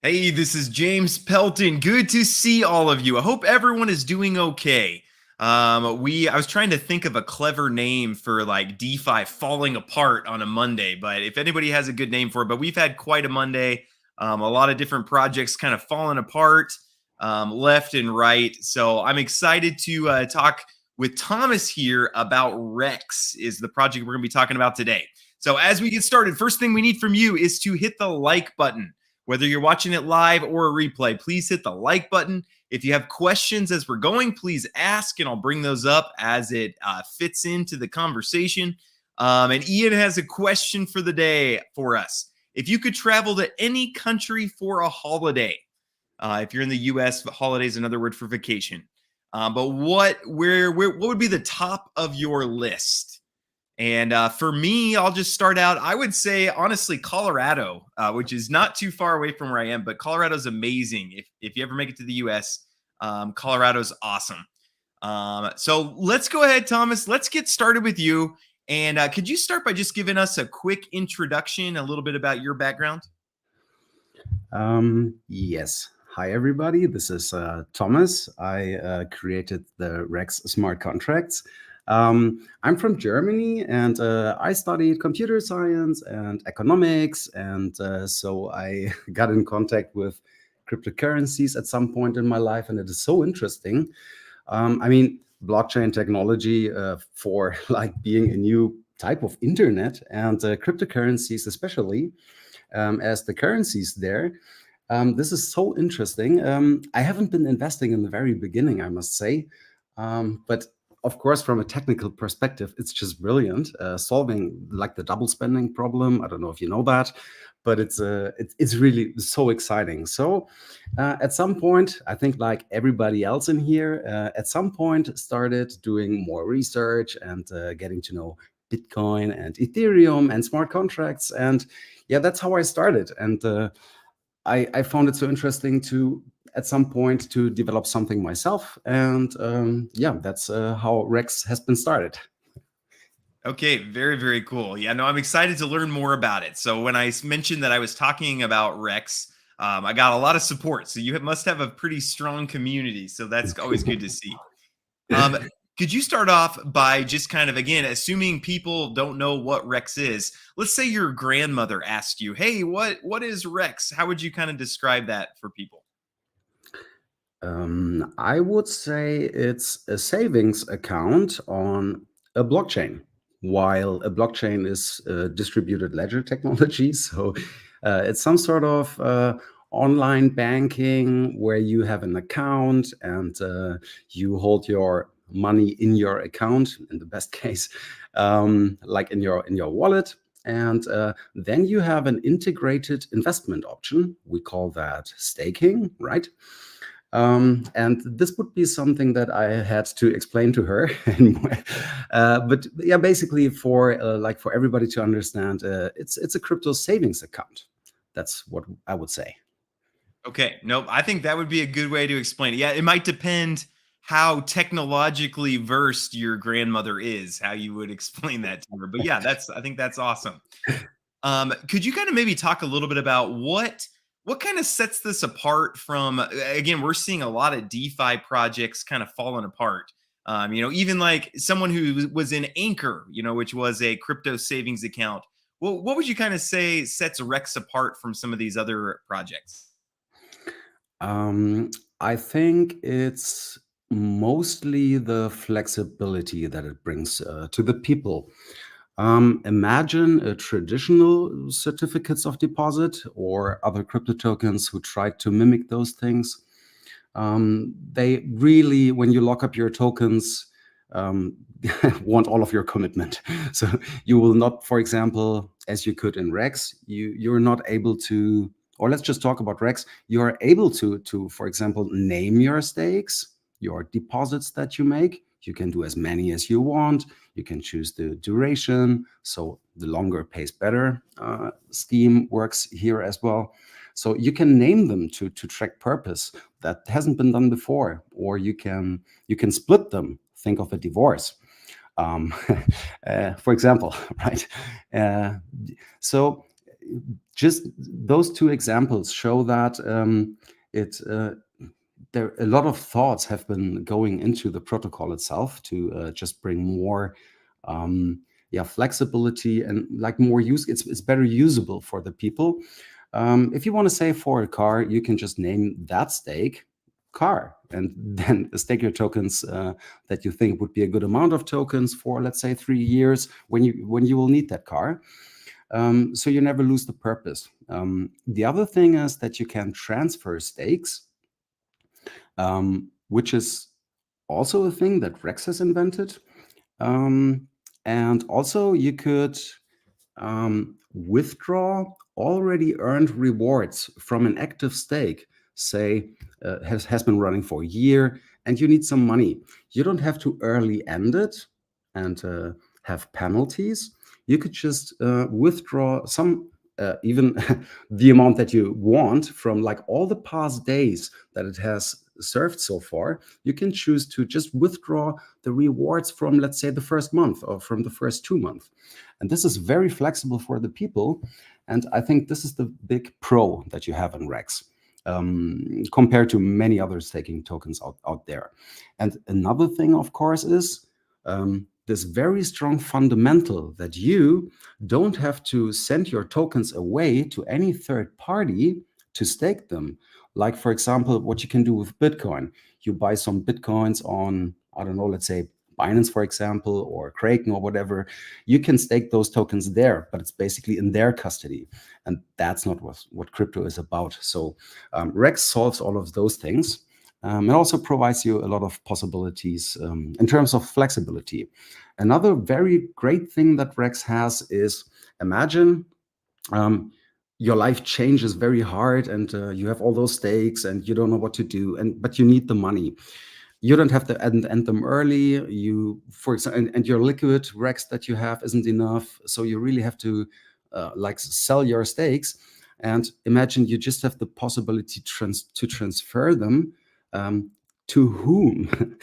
Hey, this is James Pelton. Good to see all of you. I hope everyone is doing okay. I was trying to think of a clever name for like DeFi falling apart on a Monday, but if anybody has a good name for it, but we've had quite a Monday. A lot of different projects kind of falling apart, left and right. So I'm excited to talk with Thomas here about Rex, is the project we're going to be talking about today. So as we get started, first thing we need from you is to hit the like button. Whether you're watching it live or a replay, please hit the like button. If you have questions as we're going, please ask, and I'll bring those up as it fits into the conversation. And Ian has a question for the day for us. If you could travel to any country for a holiday, if you're in the U.S., holiday is another word for vacation. But what would be the top of your list? And for me, I'll just start out. I would say, honestly, Colorado, which is not too far away from where I am, but Colorado's amazing. If you ever make it to the U.S., Colorado's awesome. So let's go ahead, Thomas. Let's get started with you. And could you start by just giving us a quick introduction, a little bit about your background? Yes. Hi, everybody. This is Thomas. I created the Rex smart contracts. I'm from Germany, and I studied computer science and economics, and so I got in contact with cryptocurrencies at some point in my life, and it is so interesting. Blockchain technology for like being a new type of internet, and cryptocurrencies especially as the currencies there. This is so interesting. I haven't been investing in the very beginning, I must say, but of course, from a technical perspective, it's just brilliant, solving like the double spending problem. I don't know if you know that, but it's really so exciting. So at some point, I think like everybody else in here, at some point started doing more research and getting to know Bitcoin and Ethereum and smart contracts. And yeah, that's how I started. And I found it so interesting to at some point to develop something myself, and yeah, that's how Rex has been started. Okay, very, very cool. Yeah, no, I'm excited to learn more about it. So when I mentioned that I was talking about Rex, I got a lot of support. So you must have a pretty strong community. So that's always good to see. Could you start off by just kind of, again, assuming people don't know what Rex is, let's say your grandmother asked you, hey, what is Rex? How would you kind of describe that for people? I would say it's a savings account on a blockchain, while a blockchain is distributed ledger technology. So it's some sort of online banking where you have an account and you hold your money in your account, in the best case, like in your wallet. And then you have an integrated investment option. We call that staking, right? And this would be something that I had to explain to her. But yeah, basically for everybody to understand, it's a crypto savings account. That's what I would say. Okay, nope. I think that would be a good way to explain it. Yeah, it might depend how technologically versed your grandmother is, how you would explain that to her. But yeah, I think that's awesome. Could you kind of maybe talk a little bit about what kind of sets this apart from, again, we're seeing a lot of DeFi projects kind of falling apart. Even like someone who was in Anchor, which was a crypto savings account. Well, what would you kind of say sets Rex apart from some of these other projects? I think it's mostly the flexibility that it brings to the people. Imagine a traditional certificates of deposit or other crypto tokens who try to mimic those things. They really, when you lock up your tokens, want all of your commitment. So you will not, for example, as you could in Rex, you're not able to, or let's just talk about Rex, you're able to, for example, name your stakes, your deposits that you make. You can do as many as you want. You can choose the duration. So the longer pays better scheme works here as well. So you can name them to track purpose. That hasn't been done before. Or you can split them. Think of a divorce, for example, right? So just those two examples show that there a lot of thoughts have been going into the protocol itself to just bring more flexibility and like more use. It's better usable for the people. If you want to save for a car, you can just name that stake car, and then stake your tokens that you think would be a good amount of tokens for, let's say, 3 years when you will need that car. So you never lose the purpose. The other thing is that you can transfer stakes, which is also a thing that Rex has invented. And also you could withdraw already earned rewards from an active stake, say has been running for a year, and you need some money. You don't have to early end it and have penalties. You could just withdraw some, even the amount that you want from like all the past days that it has served so far. You can choose to just withdraw the rewards from, let's say, the first month or from the first 2 months. And this is very flexible for the people. And I think this is the big pro that you have in Rex, compared to many other staking tokens out there. And another thing, of course, is this very strong fundamental that you don't have to send your tokens away to any third party to stake them. Like, for example, what you can do with Bitcoin. You buy some Bitcoins on, I don't know, let's say Binance, for example, or Kraken or whatever. You can stake those tokens there, but it's basically in their custody. And that's not what crypto is about. So Rex solves all of those things. It also provides you a lot of possibilities in terms of flexibility. Another very great thing that Rex has is, imagine your life changes very hard and you have all those stakes and you don't know what to do, but you need the money. You don't have to end them early. For example, and your liquid Rex that you have isn't enough, so you really have to like sell your stakes. And imagine you just have the possibility to transfer them to whom?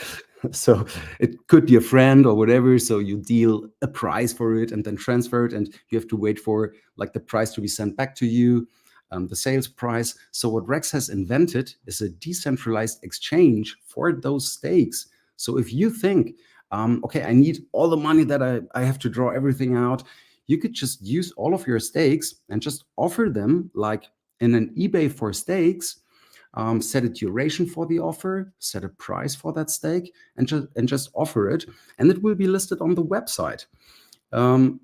So it could be a friend or whatever. So you deal a price for it and then transfer it, and you have to wait for like the price to be sent back to you, the sales price. So what Rex has invented is a decentralized exchange for those stakes. So if you think, okay, I need all the money that I have to draw everything out, you could just use all of your stakes and just offer them like in an eBay for stakes. Set a duration for the offer, set a price for that stake, and just offer it, and it will be listed on the website.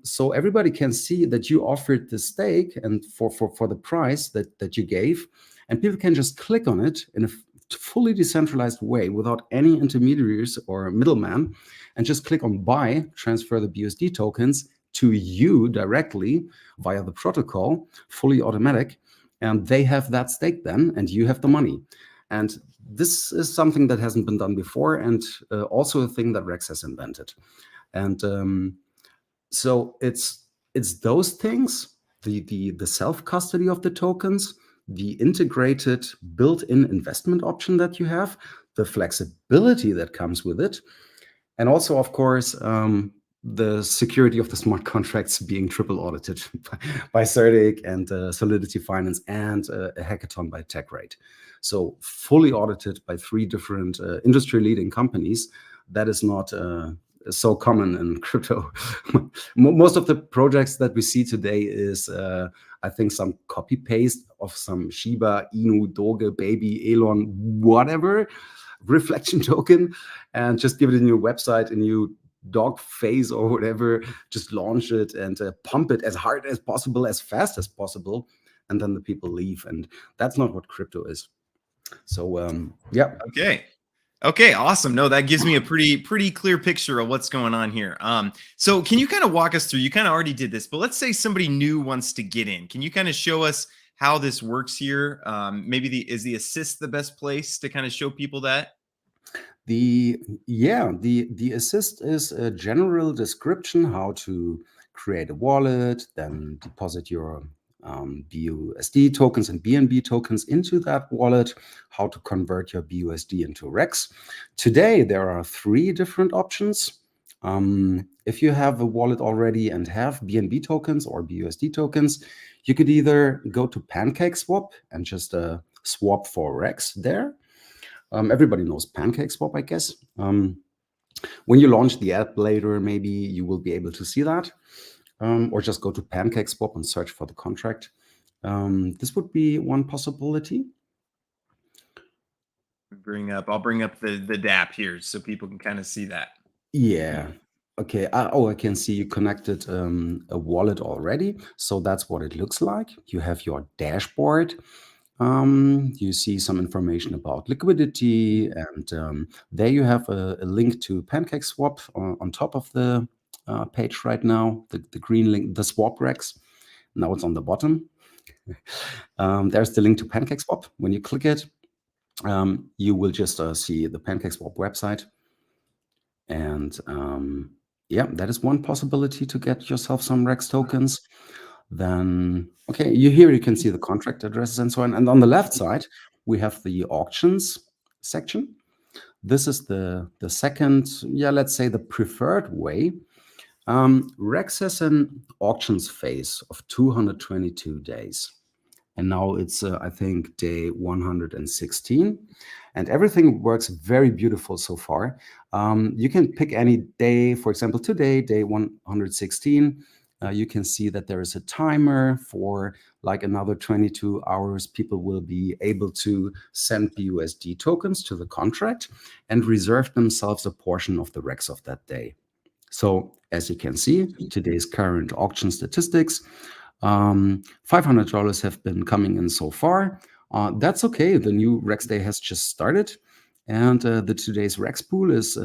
So everybody can see that you offered the stake and for the price that you gave, and people can just click on it in a fully decentralized way without any intermediaries or middleman, and just click on buy, transfer the BUSD tokens to you directly via the protocol, fully automatic. And they have that stake then, and you have the money. And this is something that hasn't been done before, and also a thing that Rex has invented. And so it's those things, the self-custody of the tokens, the integrated built-in investment option that you have, the flexibility that comes with it, and also, of course, the security of the smart contracts being triple audited by CertiK and Solidity Finance and a hackathon by TechRate. So fully audited by 3 different industry-leading companies. That is not so common in crypto. Most of the projects that we see today is, I think, some copy-paste of some Shiba, Inu, Doge, Baby, Elon, whatever, reflection token, and just give it a new website, a new dog face or whatever, just launch it and pump it as hard as possible, as fast as possible, and then the people leave. And that's not what crypto is. So yeah. Okay, awesome. No, that gives me a pretty clear picture of what's going on here. So can you kind of walk us through, you kind of already did this, but let's say somebody new wants to get in. Can you kind of show us how this works here? Maybe is the assist the best place to kind of show people that? The assist is a general description how to create a wallet, then deposit your BUSD tokens and BNB tokens into that wallet, how to convert your BUSD into Rex. Today, there are 3 different options. If you have a wallet already and have BNB tokens or BUSD tokens, you could either go to PancakeSwap and just swap for Rex there. Everybody knows PancakeSwap, I guess. When you launch the app later, maybe you will be able to see that. Or just go to PancakeSwap and search for the contract. This would be one possibility. I'll bring up the DApp here so people can kind of see that. Yeah. Okay. Oh, I can see you connected a wallet already. So that's what it looks like. You have your dashboard. You see some information about liquidity, and there you have a link to PancakeSwap on top of the page right now. The green link, the swap rex. Now it's on the bottom. There's the link to PancakeSwap. When you click it, you will just see the PancakeSwap website. And yeah, that is one possibility to get yourself some Rex tokens. Then, okay, you can see the contract addresses and so on. And on the left side, we have the auctions section. This is the second, yeah, let's say the preferred way. Rex has an auctions phase of 222 days. And now it's, I think, day 116. And everything works very beautiful so far. You can pick any day, for example, today, day 116. You can see that there is a timer for like another 22 hours. People will be able to send BUSD tokens to the contract and reserve themselves a portion of the Rex of that day. So as you can see, today's current auction statistics, $500 have been coming in so far. That's okay. The new Rex day has just started. And the today's Rex pool is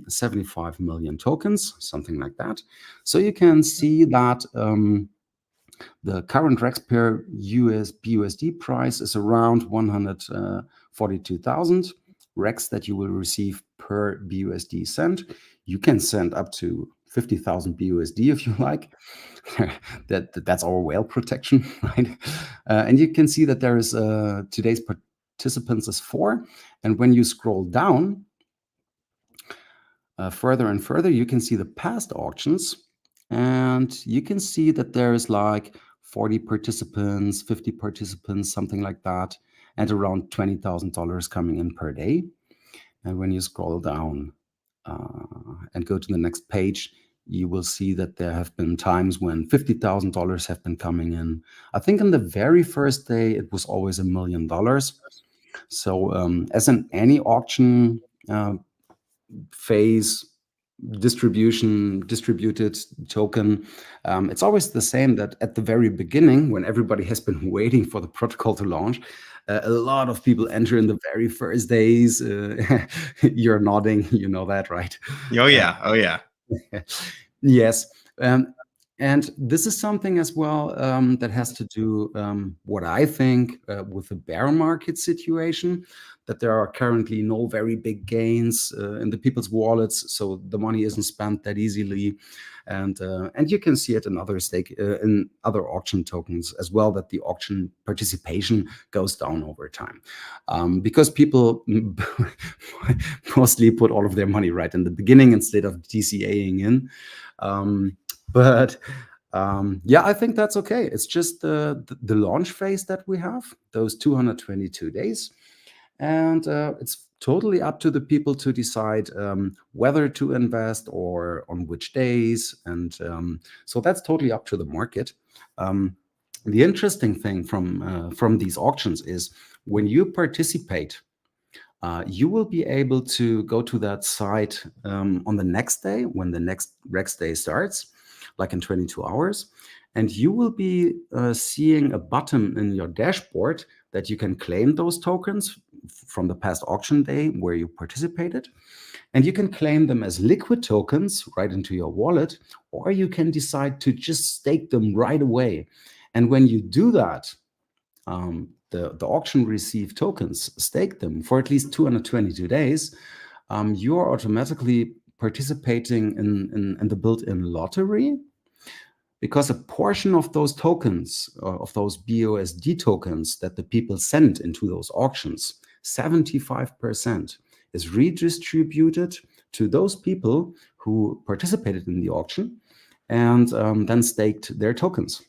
75 million tokens, something like that. So you can see that the current Rex per BUSD price is around 142,000 Rex that you will receive per BUSD sent. You can send up to 50,000 BUSD if you like. That's our whale protection, right? And you can see that there is today's participants is 4. And when you scroll down further and further, you can see the past auctions. And you can see that there is like 40 participants, 50 participants, something like that, and around $20,000 coming in per day. And when you scroll down and go to the next page, you will see that there have been times when $50,000 have been coming in. I think on the very first day, it was always $1 million. So as in any auction phase, distributed token, it's always the same that at the very beginning, when everybody has been waiting for the protocol to launch, a lot of people enter in the very first days. You're nodding, you know that, right? Oh yeah, oh yeah. Yes. And this is something as well that has to do, what I think, with the bear market situation, that there are currently no very big gains in the people's wallets, so the money isn't spent that easily, and you can see it in in other auction tokens as well, that the auction participation goes down over time, because people mostly put all of their money right in the beginning instead of DCAing in. But yeah, I think that's okay. It's just the launch phase that we have, those 222 days. And it's totally up to the people to decide whether to invest or on which days. And so that's totally up to the market. The interesting thing from these auctions is when you participate, you will be able to go to that site on the next day when the next Rex day starts, like in 22 hours. And you will be seeing a button in your dashboard that you can claim those tokens from the past auction day where you participated. And you can claim them as liquid tokens right into your wallet, or you can decide to just stake them right away. And when you do that, the auction received tokens, stake them for at least 222 days, you are automatically participating in the built-in lottery, because a portion of those tokens, of those BUSD tokens that the people send into those auctions, 75% is redistributed to those people who participated in the auction and then staked their tokens.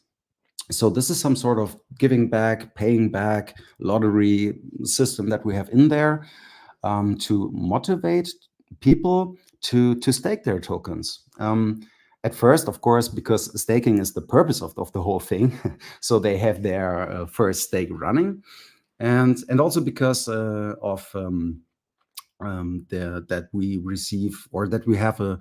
So this is some sort of giving back, paying back lottery system that we have in there to motivate people to stake their tokens. At first, of course, because staking is the purpose of the whole thing, so they have their first stake running, and also because that we receive, or that we have a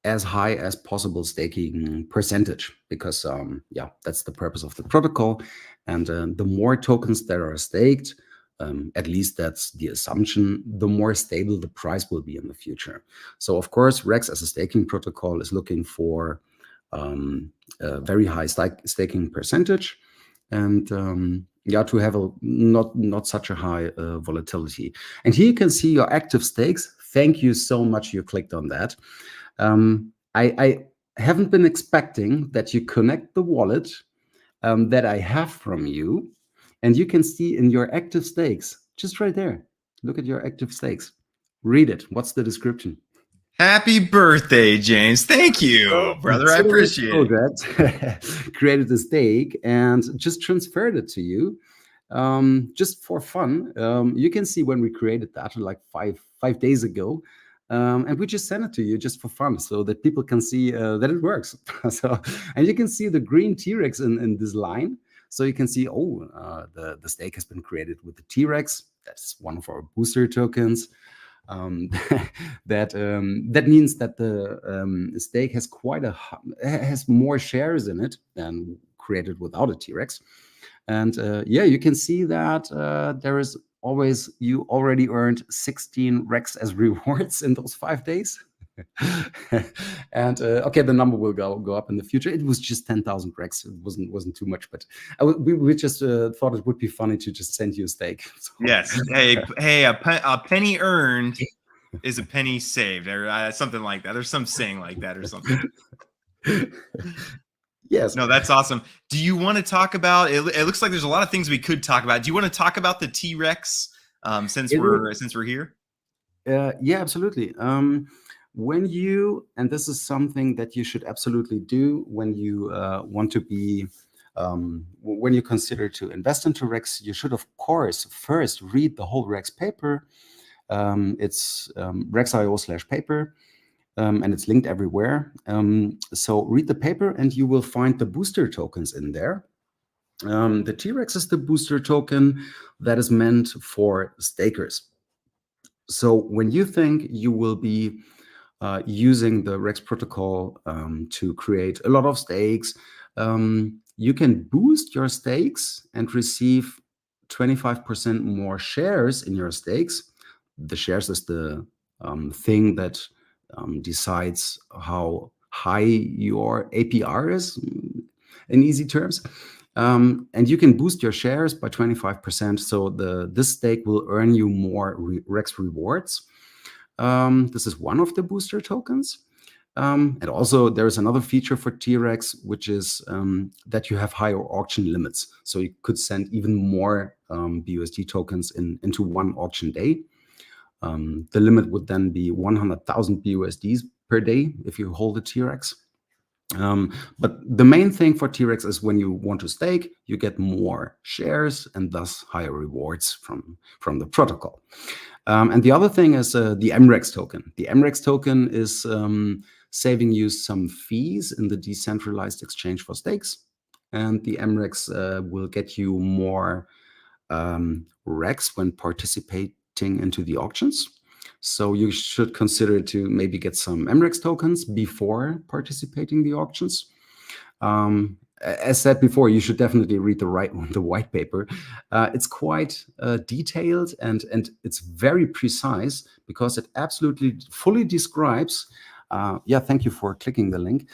as high as possible staking percentage, because yeah, that's the purpose of the protocol. And the more tokens that are staked, at least that's the assumption, the more stable the price will be in the future. So of course, Rex as a staking protocol is looking for a very high staking percentage, and yeah, to have a not such a high volatility. And here you can see your active stakes. Thank you so much you clicked on that. I haven't been expecting that you connect the wallet that I have from you, and you can see in your active stakes, just right there. Look at your active stakes. Read it. What's the description? Happy birthday, James. Thank you, So, brother. I Cinemas appreciate it. Project created a stake and just transferred it to you, just for fun. You can see when we created that, like five days ago, and we just sent it to you just for fun, so that people can see that it works. So, and you can see the green T-Rex in this line. So you can see, oh, the stake has been created with the T-Rex. That's one of our booster tokens. That means that the stake has has more shares in it than created without a T-Rex. And yeah, you can see that there is always, you already earned 16 Rex as rewards in those 5 days. And okay, the number will go up in the future. It was just 10,000 Rex. It wasn't too much, but we just thought it would be funny to just send you a stake. So. Yes. Hey, a penny earned is a penny saved, or something like that. There's some saying like that, or something. Yes. No, that's awesome. Do you want to talk about? It looks like there's a lot of things we could talk about. Do you want to talk about the T-Rex since we're here? Yeah, absolutely. When you, and this is something that you should absolutely do when you want to be, when you consider to invest into Rex, you should, of course, first read the whole Rex paper. It's rex.io/paper. And it's linked everywhere. So read the paper and you will find the booster tokens in there. The T-Rex is the booster token that is meant for stakers. So when you think you will be using the Rex protocol to create a lot of stakes, you can boost your stakes and receive 25% more shares in your stakes. The shares is the thing that decides how high your APR is, in easy terms. And you can boost your shares by 25%. So this stake will earn you more Rex rewards. This is one of the booster tokens. And also there is another feature for T-Rex, which is that you have higher auction limits. So you could send even more BUSD tokens into one auction day. The limit would then be 100,000 BUSDs per day if you hold a T-Rex. But the main thing for T-Rex is when you want to stake, you get more shares and thus higher rewards from the protocol. And the other thing is the MREX token. The MREX token is saving you some fees in the decentralized exchange for stakes. And the MREX will get you more Rex when participating into the auctions. So you should consider to maybe get some MREX tokens before participating in the auctions. As said before, you should definitely read the white paper. It's quite detailed and it's very precise because it absolutely fully describes. Yeah, thank you for clicking the link.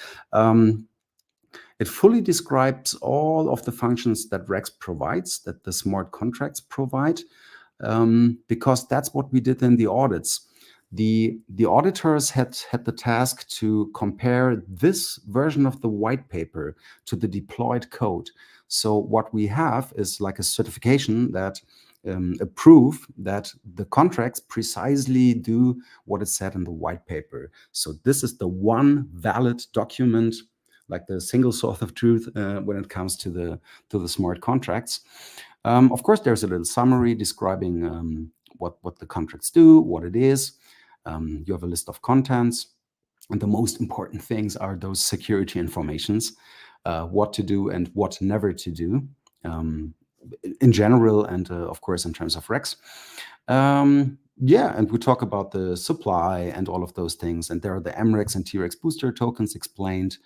It fully describes all of the functions that Rex provides, that the smart contracts provide, because that's what we did in the audits. The auditors had the task to compare this version of the white paper to the deployed code. So what we have is like a certification that a proof that the contracts precisely do what it said in the white paper. So this is the one valid document, like the single source of truth when it comes to the smart contracts. Of course, there's a little summary describing what the contracts do, what it is. You have a list of contents. And the most important things are those security informations, what to do and what never to do in general, and of course in terms of Rex. Yeah, and we talk about the supply and all of those things. And there are the MREX and TREX booster tokens explained,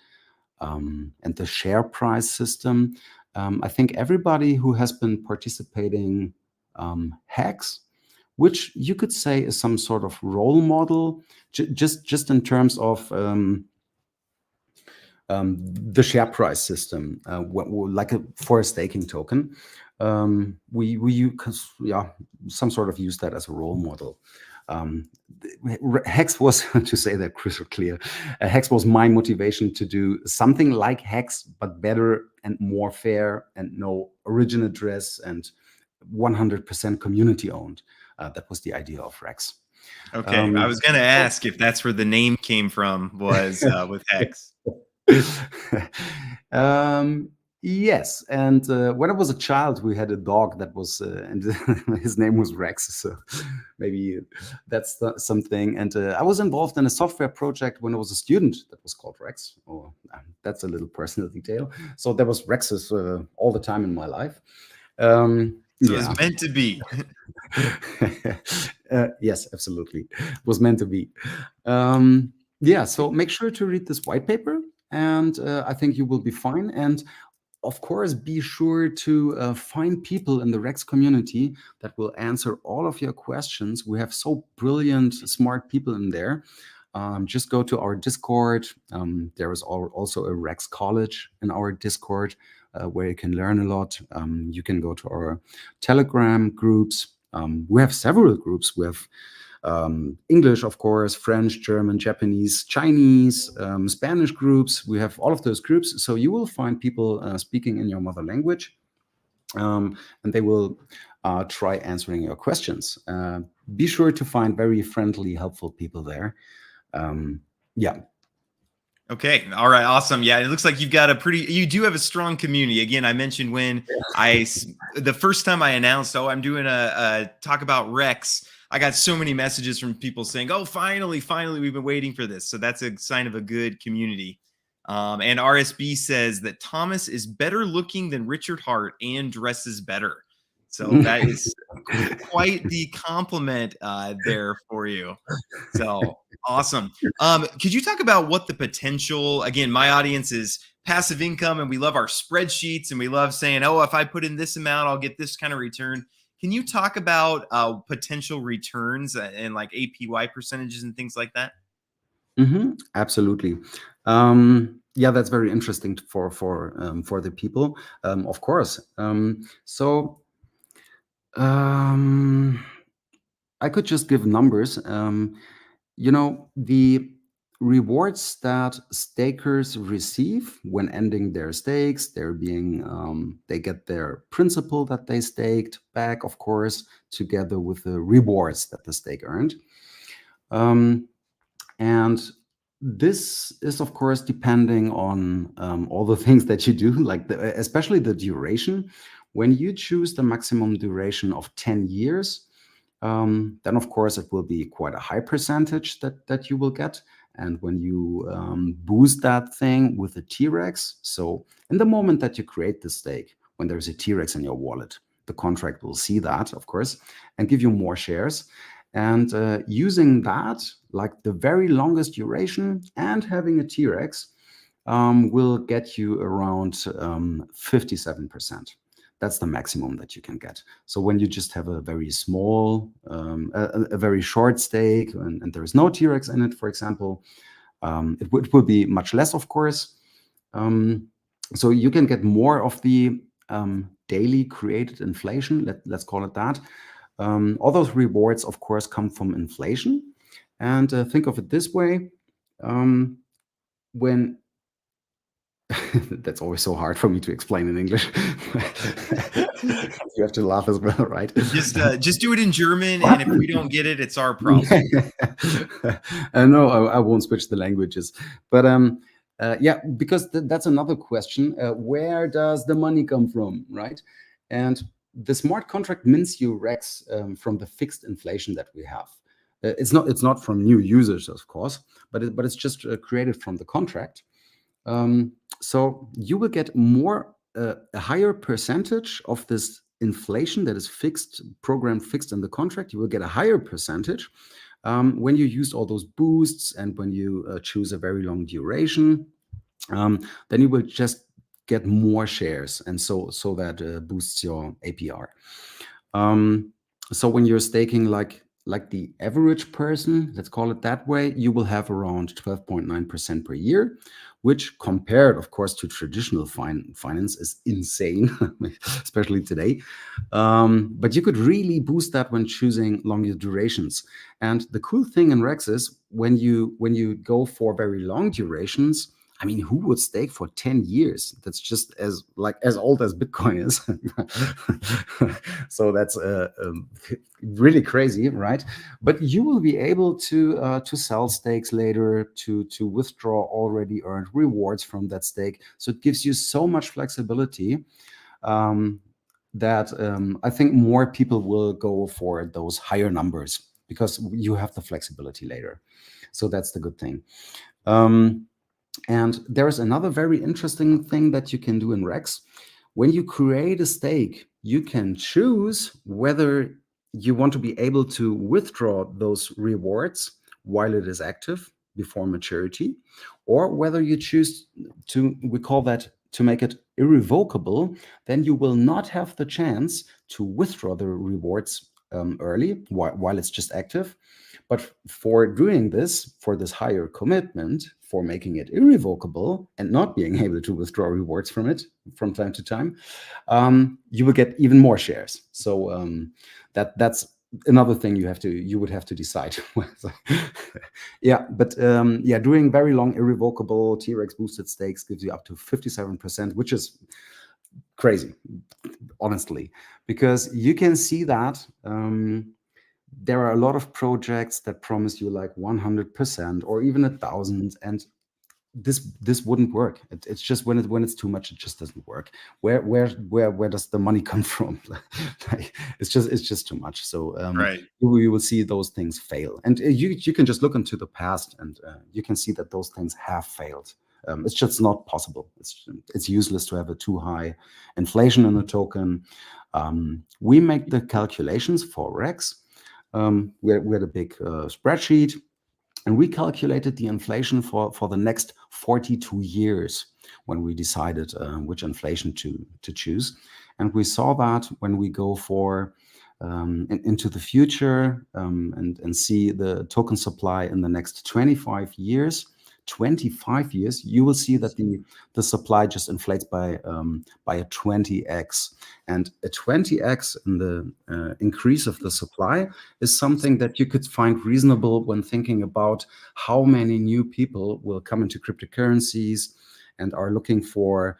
and the share price system. I think everybody who has been participating hacks, which you could say is some sort of role model, just in terms of the share price system, like for a staking token. We use, yeah, some sort of use that as a role model. Hex was, to say that crystal clear, Hex was my motivation to do something like Hex, but better and more fair, and no origin address, and 100% community owned. That was the idea of Rex. Okay, I was going to ask if that's where the name came from, was with Hex. Yes, and when I was a child, we had a dog that was, and his name was Rex. So maybe that's something. And I was involved in a software project when I was a student that was called Rex. Or that's a little personal detail. So there was Rexes all the time in my life. So yeah. it's meant to be. Yes, absolutely, it was meant to be. Yeah, so make sure to read this white paper, and I think you will be fine. And of course, be sure to find people in the Rex community that will answer all of your questions. We have so brilliant, smart people in there. Just go to our Discord. There is also a Rex College in our Discord where you can learn a lot. You can go to our Telegram groups. We have several groups. We have English, of course, French, German, Japanese, Chinese, Spanish groups. We have all of those groups. So you will find people speaking in your mother language, and they will try answering your questions. Be sure to find very friendly, helpful people there. Yeah. Okay. All right. Awesome. Yeah. It looks like you do have a strong community. Again, I mentioned when the first time I announced, I'm doing a talk about Rex, I got so many messages from people saying, oh, finally, we've been waiting for this. So that's a sign of a good community. And RSB says that Thomas is better looking than Richard Hart and dresses better. So that is quite the compliment there for you. So awesome. Could you talk about what the potential, again, my audience is passive income, and we love our spreadsheets, and we love saying, oh, if I put in this amount, I'll get this kind of return. Can you talk about potential returns and like APY percentages and things like that? Absolutely. Yeah, that's very interesting for the people, of course. So I could just give numbers. The rewards that stakers receive when ending their stakes, they get their principal that they staked back, of course, together with the rewards that the stake earned. And this is, of course, depending on all the things that you do, like especially the duration. When you choose the maximum duration of 10 years, then of course it will be quite a high percentage that you will get. And when you boost that thing with a T-Rex, so in the moment that you create the stake, when there's a T-Rex in your wallet, the contract will see that, of course, and give you more shares. And using that, like the very longest duration and having a T-Rex, will get you around 57%. That's the maximum that you can get. So when you just have a very small, a very short stake, and there is no T-Rex in it, for example, it will be much less, of course. So you can get more of the daily created inflation, let's call it that. All those rewards, of course, come from inflation. And think of it this way. When That's always so hard for me to explain in English. You have to laugh as well, right? Just do it in German, and if we don't get it, it's our problem. No, I won't switch the languages. But yeah, because that's another question. Where does the money come from, right? And the smart contract mints you Rex from the fixed inflation that we have. It's not from new users, of course, but it's just created from the contract. So you will get a higher percentage of this inflation that is fixed, programmed fixed in the contract. You will get a higher percentage when you use all those boosts and when you choose a very long duration. Then you will just get more shares, and so that boosts your APR. So when you're staking like the average person, let's call it that way, you will have around 12.9% per year, which compared, of course, to traditional finance is insane, especially today. But you could really boost that when choosing longer durations. And the cool thing in Rex is when you go for very long durations, I mean, who would stake for 10 years? That's just as old as Bitcoin is. So that's really crazy, right? But you will be able to sell stakes later, to withdraw already earned rewards from that stake. So it gives you so much flexibility that I think more people will go for those higher numbers because you have the flexibility later. So that's the good thing. And there's another very interesting thing that you can do in Rex. When you create a stake, you can choose whether you want to be able to withdraw those rewards while it is active before maturity, or whether you choose we call that to make it irrevocable, then you will not have the chance to withdraw the rewards early while it's just active. But for doing this, for this higher commitment, for making it irrevocable and not being able to withdraw rewards from it from time to time, you will get even more shares. So that's another thing you would have to decide. Yeah, but yeah, doing very long irrevocable T-Rex boosted stakes gives you up to 57%, which is crazy, honestly, because you can see that there are a lot of projects that promise you like 100% or even 1,000, and this wouldn't work. It's just when it's too much, it just doesn't work. Where does the money come from? Like, it's just too much. So Right. you will see those things fail, and you can just look into the past, and you can see that those things have failed. It's just not possible. It's useless to have a too high inflation in a token. We make the calculations for Rex. We had a big spreadsheet, and we calculated the inflation for the next 42 years when we decided which inflation to choose. And we saw that when we go for into the future and see the token supply in the next 25 years, you will see that the supply just inflates by a 20x, and a 20x in the increase of the supply is something that you could find reasonable when thinking about how many new people will come into cryptocurrencies and are looking for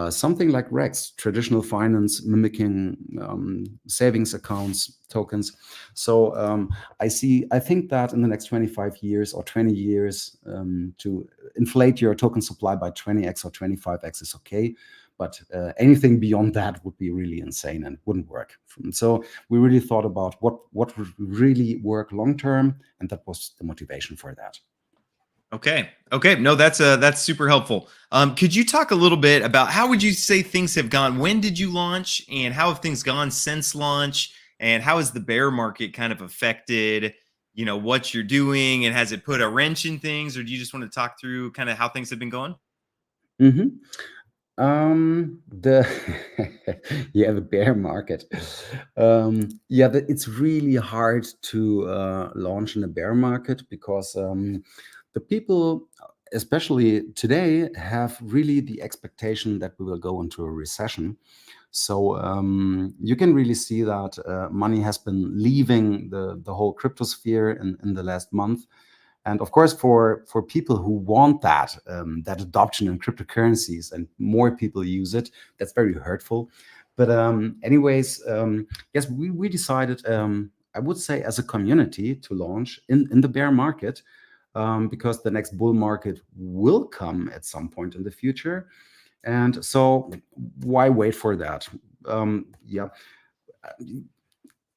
something like Rex, traditional finance mimicking savings accounts, tokens. So I think that in the next 25 years or 20 years, to inflate your token supply by 20x or 25x is okay. But anything beyond that would be really insane and wouldn't work. So we really thought about what would really work long term, and that was the motivation for that. Okay. No, that's super helpful. Could you talk a little bit about how would you say things have gone? When did you launch, and how have things gone since launch? And how has the bear market kind of affected, what you're doing? And has it put a wrench in things, or do you just want to talk through kind of how things have been going? Mm-hmm. The yeah, the bear market. Yeah, it's really hard to launch in a bear market because the people, especially today, have really the expectation that we will go into a recession. So you can really see that money has been leaving the whole cryptosphere in the last month. And of course, for people who want that adoption in cryptocurrencies and more people use it, that's very hurtful. But anyways, yes, we decided, I would say, as a community, to launch in the bear market, because the next bull market will come at some point in the future. And so, why wait for that? Yeah,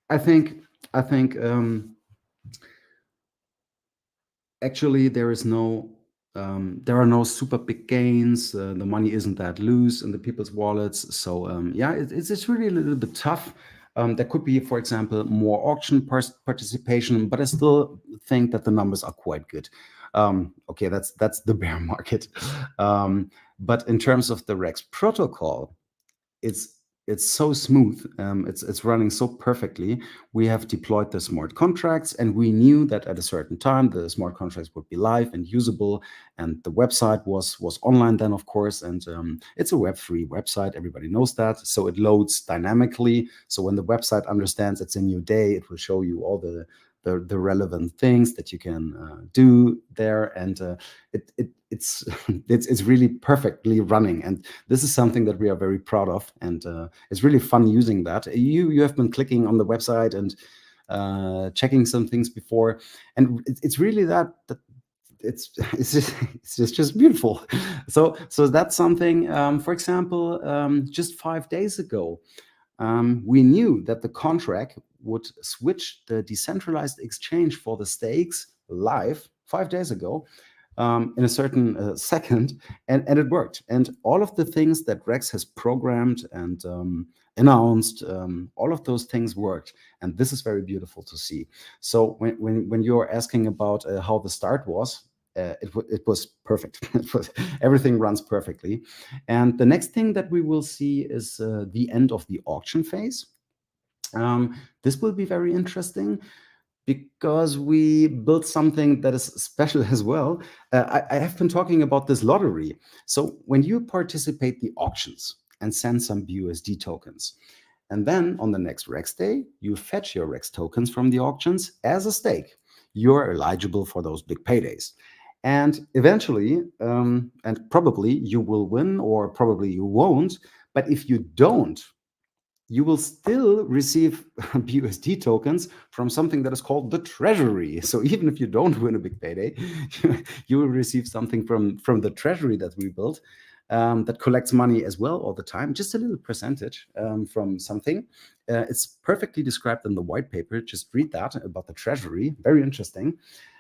I think I think actually there are no super big gains. The money isn't that loose in the people's wallets. So yeah, it's really a little bit tough. There could be, for example, more auction participation, but I still think that the numbers are quite good. Okay, that's the bear market. But in terms of the Rex protocol, it's it's so smooth. It's running so perfectly. We have deployed the smart contracts, and we knew that at a certain time the smart contracts would be live and usable. And the website was online then, of course. And it's a Web3 website. Everybody knows that. So it loads dynamically. So when the website understands it's a new day, it will show you all the relevant things that you can do there, and it's really perfectly running. And this is something that we are very proud of, and it's really fun using that. You have been clicking on the website and checking some things before, and it's really that it's just beautiful. So that's something. For example, just 5 days ago, we knew that the contract would switch the decentralized exchange for the stakes live 5 days ago, in a certain second, and it worked. And all of the things that Rex has programmed and announced, all of those things worked. And this is very beautiful to see. So when you're asking about how the start was, it was perfect. Everything runs perfectly. And the next thing that we will see is the end of the auction phase. This will be very interesting because we built something that is special as well. I have been talking about this lottery. So when you participate the auctions and send some BUSD tokens, and then on the next Rex day, you fetch your Rex tokens from the auctions as a stake, you're eligible for those big paydays. And eventually, and probably you will win, or probably you won't. But if you don't, you will still receive BUSD tokens from something that is called the treasury. So even if you don't win a big payday, you will receive something from the treasury that we built, that collects money as well all the time, just a little percentage from something. It's perfectly described in the white paper. Just read that about the treasury. Very interesting.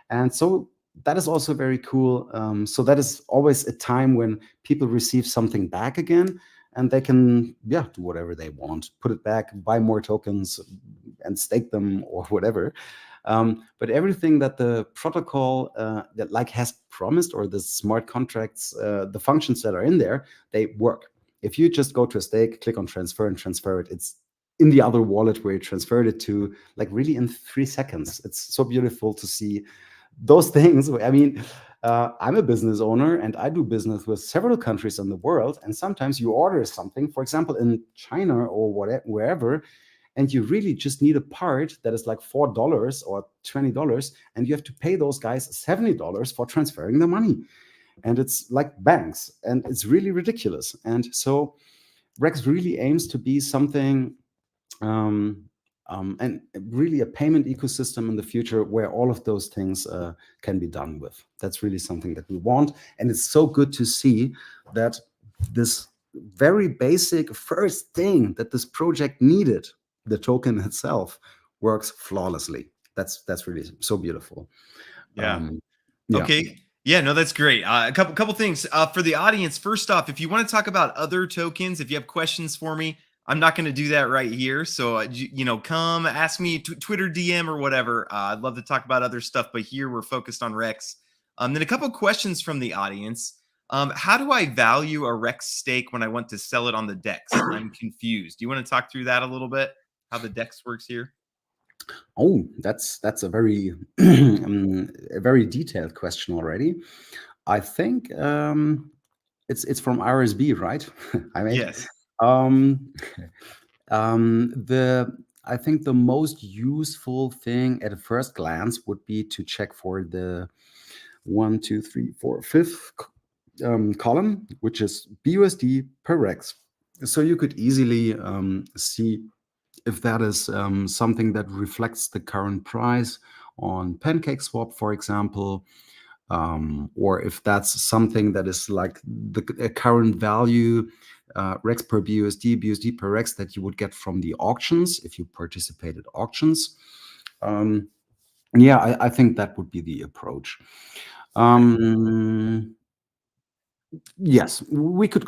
And so that is also very cool. So that is always a time when people receive something back again, and they can, yeah, do whatever they want, put it back, buy more tokens, and stake them or whatever. But everything that the protocol that like has promised, or the smart contracts, the functions that are in there, they work. If you just go to a stake, click on transfer and transfer it, it's in the other wallet where you transferred it to, like really in 3 seconds. It's so beautiful to see those things. I mean, I'm a business owner and I do business with several countries in the world. And sometimes you order something, for example, in China or whatever, wherever, and you really just need a part that is like $4 or $20, and you have to pay those guys $70 for transferring the money. And it's like banks, and it's really ridiculous. And so Rex really aims to be something, um, and really a payment ecosystem in the future where all of those things can be done with. That's really something that we want. And it's so good to see that this very basic first thing that this project needed, the token itself, works flawlessly. That's really so beautiful. Yeah. Yeah. Okay. Yeah, no, that's great. A couple things for the audience. First off, if you want to talk about other tokens, if you have questions for me, I'm not going to do that right here. So come ask me Twitter DM or whatever. I'd love to talk about other stuff, but here we're focused on Rex. Then a couple questions from the audience. How do I value a Rex stake when I want to sell it on the DEX? I'm confused. Do you want to talk through that a little bit? How the DEX works here? Oh, that's a very a very detailed question already. I think it's from RSB, right? I mean, Yes. um, the I think the most useful thing at a first glance would be to check for the one, two, three, four, fifth column, which is BUSD per Rex. So you could easily see if that is something that reflects the current price on PancakeSwap, for example, or if that's something that is like the current value, Rex per BUSD, BUSD per Rex, that you would get from the auctions if you participated auctions. Yeah, I think that would be the approach. Yes, we could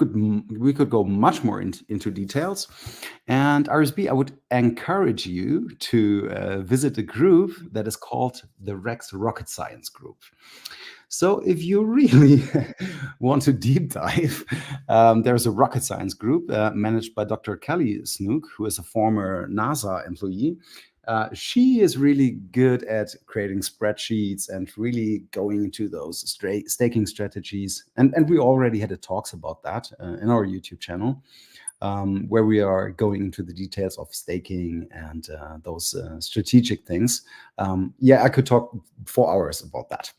go much more into details. And RSB, I would encourage you to visit a group that is called the Rex Rocket Science Group. So if you really want to deep dive, there's a rocket science group managed by Dr. Kelly Snook, who is a former NASA employee. She is really good at creating spreadsheets and really going into those staking strategies. And we already had talks about that in our YouTube channel, where we are going into the details of staking and those strategic things. Yeah, I could talk 4 hours about that.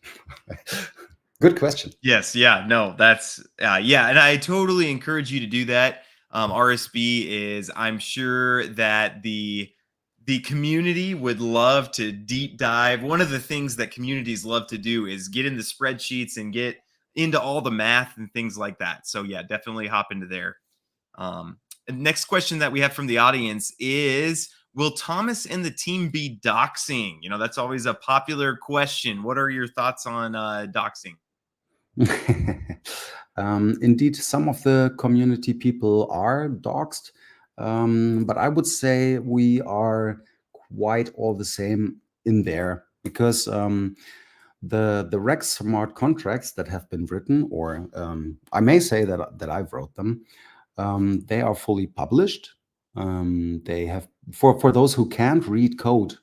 Good question. Yes, yeah, no, that's yeah, and I totally encourage you to do that. RSB is, I'm sure that the community would love to deep dive. One of the things that communities love to do is get in the spreadsheets and get into all the math and things like that. So yeah, definitely hop into there. Next question that we have from the audience is, will Thomas and the team be doxing? You know, that's always a popular question. What are your thoughts on doxing? Indeed, some of the community people are doxed, but I would say we are quite all the same in there, because the Rex smart contracts that have been written, or I may say that I wrote them, they are fully published. They have, for those who can't read code.